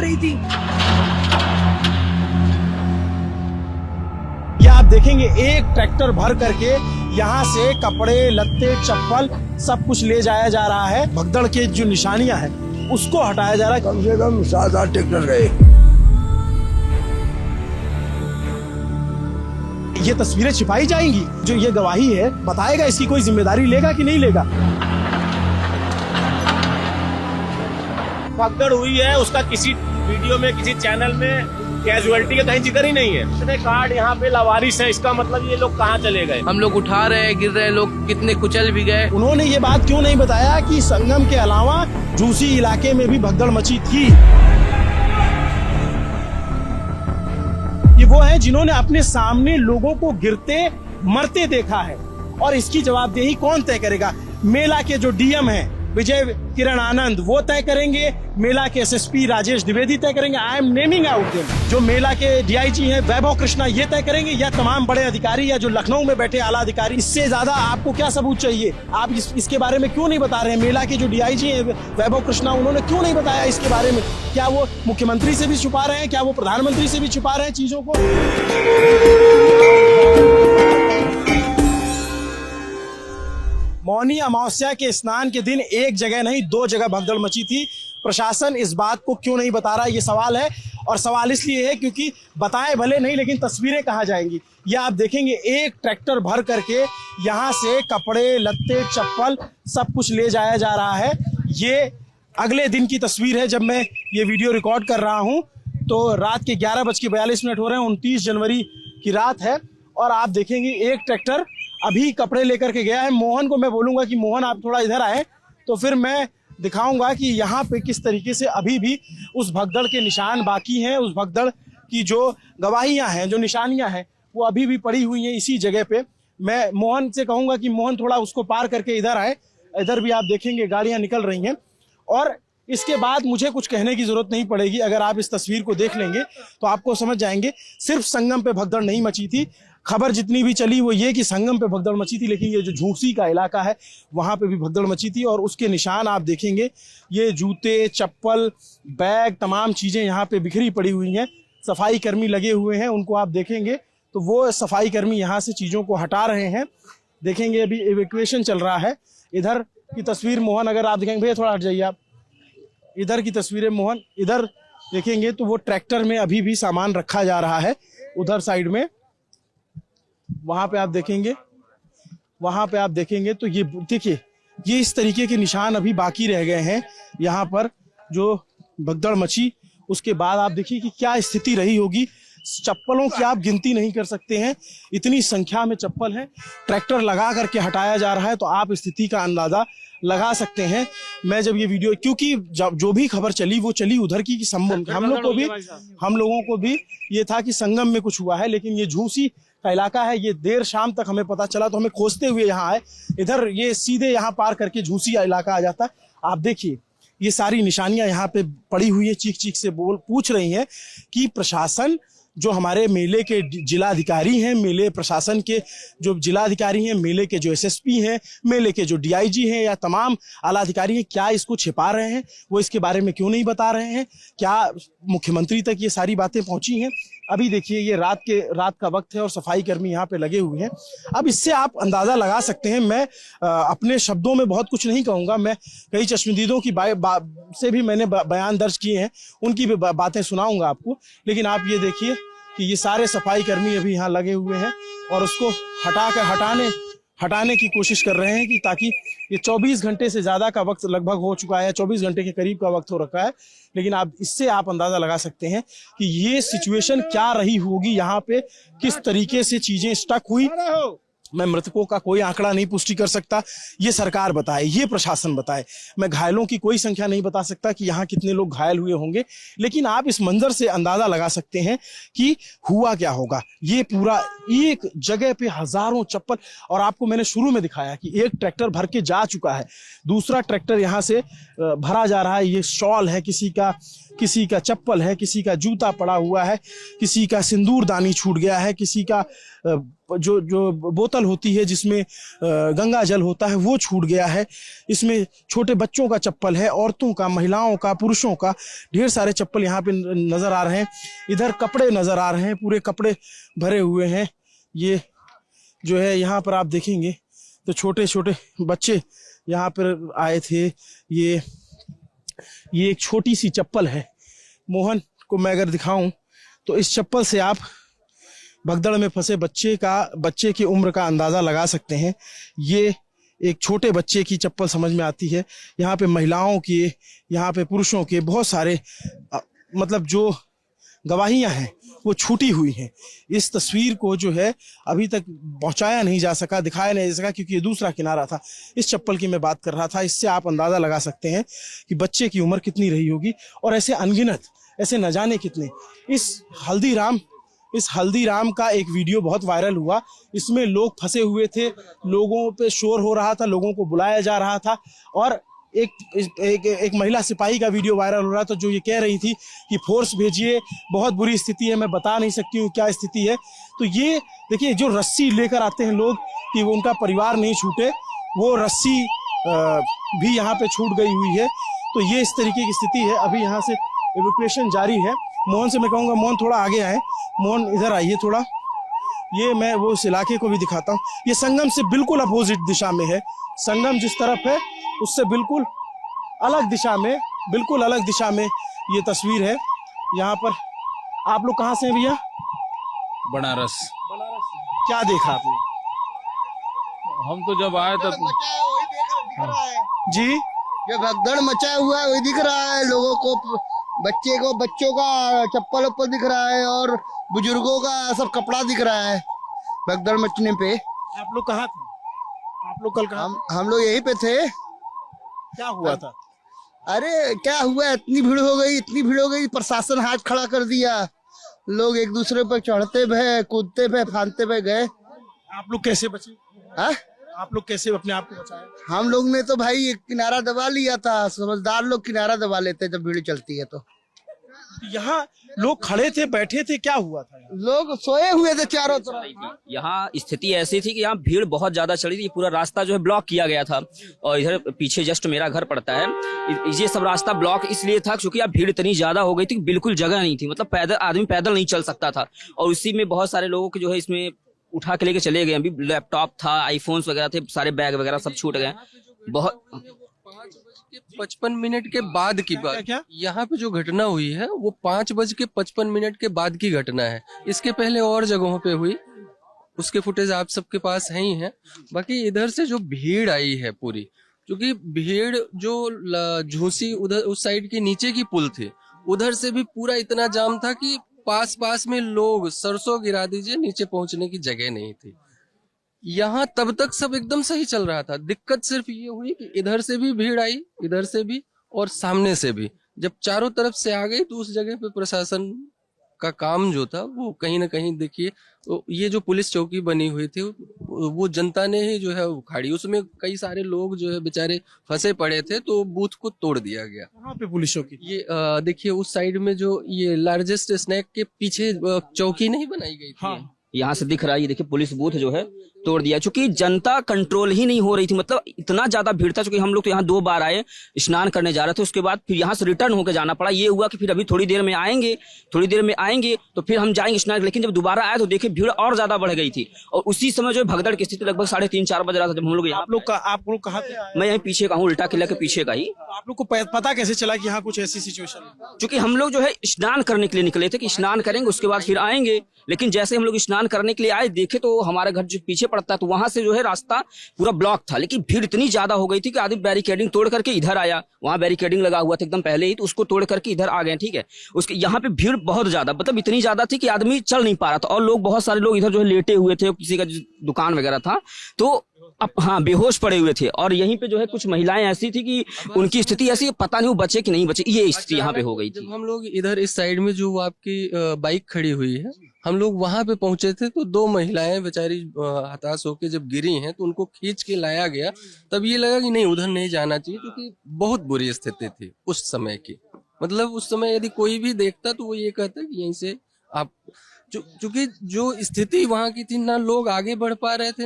रही थी। ये आप देखेंगे एक ट्रैक्टर भर करके यहाँ से कपड़े, लत्ते, चप्पल सब कुछ ले जाया जा रहा है। भगदड़ के जो निशानियां हैं उसको हटाया जा रहा है। कम से कम 7-8 ट्रैक्टर गए। ये तस्वीरें छिपाई जाएंगी, जो ये गवाही है बताएगा, इसकी कोई जिम्मेदारी लेगा कि नहीं लेगा। भगदड़ हुई है उसका किसी वीडियो में, किसी चैनल में कैजुअलिटी का कहीं जिक्र ही नहीं है। इतने कार्ड यहाँ पे लावारिस है, इसका मतलब ये लोग कहाँ चले गए। हम लोग उठा रहे हैं, गिर रहे हैं, लोग कितने कुचल भी गए। उन्होंने ये बात क्यों नहीं बताया कि संगम के अलावा झूसी इलाके में भी भगदड़ मची थी। ये वो है जिन्होंने अपने सामने लोगों को गिरते मरते देखा है, और इसकी जवाबदेही कौन तय करेगा? मेला के जो डीएम हैं विजय किरण आनंद वो तय करेंगे, मेला के एसएसपी राजेश द्विवेदी तय करेंगे। I am naming out them. जो मेला के डीआईजी हैं वैभव कृष्णा ये तय करेंगे, या तमाम बड़े अधिकारी, या जो लखनऊ में बैठे आला अधिकारी। इससे ज्यादा आपको क्या सबूत चाहिए? आप इसके बारे में क्यों नहीं बता रहे हैं? मेला के जो डीआईजी हैं वैभव कृष्णा, उन्होंने क्यों नहीं बताया इसके बारे में? क्या वो मुख्यमंत्री से भी छुपा रहे हैं? क्या वो प्रधानमंत्री से भी छुपा रहे हैं चीजों को? मौनी अमावस्या के स्नान के दिन एक जगह नहीं 2 जगह भगदड़ मची थी। प्रशासन इस बात को क्यों नहीं बता रहा, ये सवाल है। और सवाल इसलिए है क्योंकि बताए भले नहीं, लेकिन तस्वीरें कहाँ जाएंगी? ये आप देखेंगे एक ट्रैक्टर भर करके यहाँ से कपड़े, लत्ते, चप्पल सब कुछ ले जाया जा रहा है। ये अगले दिन की तस्वीर है जब मैं ये वीडियो रिकॉर्ड कर रहा हूँ। तो रात के 11:42 हो रहे हैं, 29 जनवरी की रात है। और आप देखेंगे एक ट्रैक्टर अभी कपड़े लेकर के गया है। मोहन को मैं बोलूंगा कि मोहन आप थोड़ा इधर आए, तो फिर मैं दिखाऊंगा कि यहाँ पे किस तरीके से अभी भी उस भगदड़ के निशान बाकी हैं। उस भगदड़ की जो गवाहियां हैं, जो निशानियां हैं, वो अभी भी पड़ी हुई हैं इसी जगह पे। मैं मोहन से कहूंगा कि मोहन थोड़ा उसको पार करके इधर आए। इधर भी आप देखेंगे गाड़ियां निकल रही हैं, और इसके बाद मुझे कुछ कहने की जरूरत नहीं पड़ेगी। अगर आप इस तस्वीर को देख लेंगे तो आपको समझ जाएंगे सिर्फ संगम पे भगदड़ नहीं मची थी। खबर जितनी भी चली वो ये कि संगम पे भगदड़ मची थी, लेकिन ये जो झूसी का इलाका है वहां पे भी भगदड़ मची थी। और उसके निशान आप देखेंगे, ये जूते, चप्पल, बैग, तमाम चीजें यहाँ पे बिखरी पड़ी हुई हैं। सफाई कर्मी लगे हुए हैं, उनको आप देखेंगे तो वो सफाई कर्मी यहाँ से चीजों को हटा रहे हैं। देखेंगे अभी इवैक्यूएशन चल रहा है। इधर की तस्वीर मोहन अगर आप देखेंगे, भैया थोड़ा हट जाइए आप, इधर की तस्वीरें मोहन, इधर देखेंगे तो वो ट्रैक्टर में अभी भी सामान रखा जा रहा है। उधर साइड में वहां पे आप देखेंगे, वहां पे आप देखेंगे तो ये देखिए, ये इस तरीके के निशान अभी बाकी रह गए हैं यहाँ पर जो भगदड़ मची। उसके बाद आप देखिए कि क्या स्थिति रही होगी। चप्पलों की आप गिनती नहीं कर सकते हैं, इतनी संख्या में चप्पल है। ट्रैक्टर लगा करके हटाया जा रहा है, तो आप स्थिति का अंदाजा लगा सकते हैं। मैं जब ये वीडियो, क्योंकि जो भी खबर चली वो चली उधर की कि हम लोगों को भी ये था कि संगम में कुछ हुआ है, लेकिन ये झूसी का इलाका है। ये देर शाम तक हमें पता चला, तो हमें खोजते हुए यहाँ आए। इधर ये सीधे यहाँ पार करके झूसी इलाका आ जाता। आप देखिए ये सारी निशानियां यहाँ पे पड़ी हुई है। चीख चीख से पूछ रही हैं कि प्रशासन, जो हमारे मेले के जिलाधिकारी हैं, मेले प्रशासन के जो जिलाधिकारी हैं, मेले के जो एसएसपी हैं, मेले के जो डीआईजी हैं, या तमाम आला अधिकारी हैं, क्या इसको छिपा रहे हैं? वो इसके बारे में क्यों नहीं बता रहे हैं? क्या मुख्यमंत्री तक ये सारी बातें पहुंची हैं? अभी देखिए ये रात का वक्त है और सफाई कर्मी यहाँ पे लगे हुए हैं। अब इससे आप अंदाजा लगा सकते हैं। मैं अपने शब्दों में बहुत कुछ नहीं कहूँगा। मैं कई चश्मदीदों की से भी मैंने बयान दर्ज किए हैं, उनकी भी बातें सुनाऊंगा आपको। लेकिन आप ये देखिए कि ये सारे सफाई कर्मी अभी यहाँ लगे हुए हैं और उसको हटाने की कोशिश कर रहे हैं, कि ताकि ये 24 घंटे से ज्यादा का वक्त लगभग हो चुका है, 24 घंटे के करीब का वक्त हो रखा है। लेकिन आप इससे आप अंदाजा लगा सकते हैं कि ये सिचुएशन क्या रही होगी यहाँ पे, किस तरीके से चीजें स्टक हुई। मैं मृतकों का कोई आंकड़ा नहीं पुष्टि कर सकता, ये सरकार बताए, ये प्रशासन बताए। मैं घायलों की कोई संख्या नहीं बता सकता कि यहाँ कितने लोग घायल हुए होंगे, लेकिन आप इस मंजर से अंदाजा लगा सकते हैं कि हुआ क्या होगा। ये पूरा एक जगह पे हजारों चप्पल, और आपको मैंने शुरू में दिखाया कि एक ट्रैक्टर भर के जा चुका है, दूसरा ट्रैक्टर यहाँ से भरा जा रहा है। ये शॉल है किसी का, किसी का चप्पल है, किसी का जूता पड़ा हुआ है, किसी का सिंदूर दानी छूट गया है, किसी का जो बोतल होती है जिसमें गंगा जल होता है वो छूट गया है। इसमें छोटे बच्चों का चप्पल है, औरतों का, महिलाओं का, पुरुषों का, ढेर सारे चप्पल यहाँ पे नजर आ रहे हैं। इधर कपड़े नजर आ रहे हैं, पूरे कपड़े भरे हुए हैं। ये जो है यहाँ पर आप देखेंगे तो छोटे छोटे बच्चे यहाँ पर आए थे। ये एक छोटी सी चप्पल है। मोहन को मैं अगर दिखाऊं तो इस चप्पल से आप भगदड़ में फंसे बच्चे की उम्र का अंदाजा लगा सकते हैं। ये एक छोटे बच्चे की चप्पल समझ में आती है। यहाँ पे महिलाओं के, यहाँ पे पुरुषों के बहुत सारे मतलब जो गवाहियां हैं वो छूटी हुई हैं। इस तस्वीर को जो है अभी तक पहुंचाया नहीं जा सका, दिखाया नहीं जा सका, क्योंकि ये दूसरा किनारा था। इस चप्पल की मैं बात कर रहा था। इससे आप अंदाजा लगा सकते हैं कि बच्चे की उम्र कितनी रही होगी। और ऐसे अनगिनत, ऐसे न जाने कितने। इस हल्दीराम का एक वीडियो बहुत वायरल हुआ। इसमें लोग फंसे हुए थे, लोगों पे शोर हो रहा था, लोगों को बुलाया जा रहा था। और एक महिला सिपाही का वीडियो वायरल हो रहा था जो ये कह रही थी कि फोर्स भेजिए, बहुत बुरी स्थिति है, मैं बता नहीं सकती हूँ क्या स्थिति है। तो ये देखिए, जो रस्सी लेकर आते हैं लोग कि वो उनका परिवार नहीं छूटे, वो रस्सी भी यहाँ पे छूट गई हुई है। तो ये इस तरीके की स्थिति है। अभी यहाँ से एवैक्यूएशन जारी है। मोहन से मैं कहूँगा, मोहन थोड़ा आगे आए, मोहन इधर आइए थोड़ा। ये मैं वो उस इलाके को भी दिखाता हूँ। ये संगम से बिल्कुल अपोजिट दिशा में है। संगम जिस तरफ है उससे बिल्कुल अलग दिशा में ये तस्वीर है। यहाँ पर आप लोग कहाँ से हैं भैया? बनारस। क्या देखा आपने? हम तो जब आए तो जी, जो भगदड़ मचा हुआ है वही दिख रहा है। लोगों को, बच्चों का चप्पल उप्पल दिख रहा है और बुजुर्गों का सब कपड़ा दिख रहा है भगदड़ मचने पे। आप लोग कहाँ थे? आप लोग कल कहाँ? हम लोग यहीं पे थे। क्या हुआ था? अरे क्या हुआ, इतनी भीड़ हो गई, प्रशासन हाथ खड़ा कर दिया। लोग एक दूसरे पर चढ़ते भे, कूदते भे, फांदते भे गए। आप लोग कैसे बचे? हाँ, आप लोग कैसे अपने आप को बचाए? हम लोग ने तो भाई एक किनारा दबा लिया था। समझदार लोग किनारा दबा लेते जब भीड़ चलती है। तो यहाँ लोग खड़े थे, बैठे थे, क्या हुआ था? लोग सोए हुए थे चारों तरफ। यहाँ स्थिति ऐसी थी कि यहाँ भीड़ बहुत ज्यादा चली थी। पूरा रास्ता जो है ब्लॉक किया गया था। और इधर पीछे जस्ट मेरा घर पड़ता है। ये सब रास्ता ब्लॉक इसलिए था क्योंकि यहाँ भीड़ इतनी ज्यादा हो गई थी, बिल्कुल जगह नहीं थी। मतलब आदमी पैदल नहीं चल सकता था। और उसी में बहुत सारे लोगों के जो है इसमें उठा के लेके चले गए। अभी लैपटॉप था, आईफोन्स वगैरह थे, सारे बैग वगैरह सब छूट गए। बहुत 5:55 के बाद की बात। क्या? यहाँ पे जो घटना हुई है वो 5:55 के बाद की घटना है। इसके पहले और जगहों पे हुई, उसके फुटेज आप सबके पास है ही है। बाकी इधर से जो भीड़ आई है पूरी, क्योंकि भीड़ जो झूसी उधर उस साइड के नीचे की पुल थी, उधर से भी पूरा इतना जाम था कि पास में लोग सरसों गिरा दीजिए, नीचे पहुंचने की जगह नहीं थी। यहाँ तब तक सब एकदम सही चल रहा था। दिक्कत सिर्फ ये हुई कि इधर से भी भीड़ आई, इधर से भी और सामने से भी। जब चारों तरफ से आ गई तो उस जगह पे प्रशासन का काम जो था वो कहीं ना कहीं देखिए, तो ये जो पुलिस चौकी बनी हुई थी वो जनता ने ही जो है उखाड़ी। उसमें कई सारे लोग जो है बेचारे फंसे पड़े थे, तो बूथ को तोड़ दिया गया। कहाँ पे पुलिस चौकी? ये देखिए उस साइड में जो ये लार्जेस्ट स्नैक के पीछे चौकी नहीं बनाई गई थी। हाँ, यहाँ से दिख रहा है। ये देखिए पुलिस बूथ जो है तोड़ दिया, क्योंकि जनता कंट्रोल ही नहीं हो रही थी। मतलब इतना ज्यादा भीड़ था। क्योंकि हम लोग तो यहाँ 2 बार आए, स्नान करने जा रहे थे, उसके बाद फिर यहाँ से रिटर्न होकर जाना पड़ा। ये हुआ कि फिर अभी थोड़ी देर में आएंगे तो फिर हम जाएंगे स्नान। लेकिन जब दोबारा आए तो देखिए भीड़ और ज्यादा बढ़ गई थी। और उसी समय जो भगदड़ की स्थिति लगभग 3:30-4 बज रहा था जब हम लोग यहाँ। आप लोग कहाँ थे? मैं यहीं पीछे का हूँ, उल्टा किला के पीछे का ही। आप लोग को पता कैसे चला कि यहाँ कुछ ऐसी सिचुएशन है? क्योंकि हम लोग जो है स्नान करने के लिए निकले थे कि स्नान करेंगे उसके बाद फिर आएंगे। लेकिन जैसे हम लोग स्नान करने के लिए आए, देखे तो हमारा घर जो पीछे पड़ता है, तो वहां से जो है रास्ता पूरा ब्लॉक था। लेकिन भीड़ इतनी ज्यादा हो गई थी कि आदमी बैरिकेडिंग तोड़ करके इधर आया। वहां बैरिकेडिंग लगा हुआ था एकदम पहले ही, तो उसको तोड़ करके इधर आ गए। ठीक है, उसके यहाँ पे भीड़ बहुत ज्यादा, मतलब इतनी ज्यादा थी कि आदमी चल नहीं पा रहा था। और लोग, बहुत सारे लोग इधर जो है लेटे हुए थे, किसी का दुकान वगैरह था तो हाँ बेहोश पड़े हुए थे। और यहीं पे जो है कुछ महिलाएं ऐसी थी कि उनकी स्थिति ऐसी, पता नहीं वो बचे कि नहीं बचे, ये स्थिति यहाँ पे हो गई थी। जब हम लोग इधर इस साइड में जो आपकी बाइक खड़ी हुई है, हम लोग वहां पे पहुंचे थे तो 2 महिलाएं बेचारी हताश होकर जब गिरी हैं तो उनको खींच के लाया गया। तब ये लगा कि नहीं, उधर नहीं जाना चाहिए, क्योंकि बहुत बुरी स्थिति थी उस समय की। मतलब उस समय यदि कोई भी देखता तो वो ये कहता कि यहीं से आप, चूंकि जो स्थिति वहां की थी, ना लोग आगे बढ़ पा रहे थे,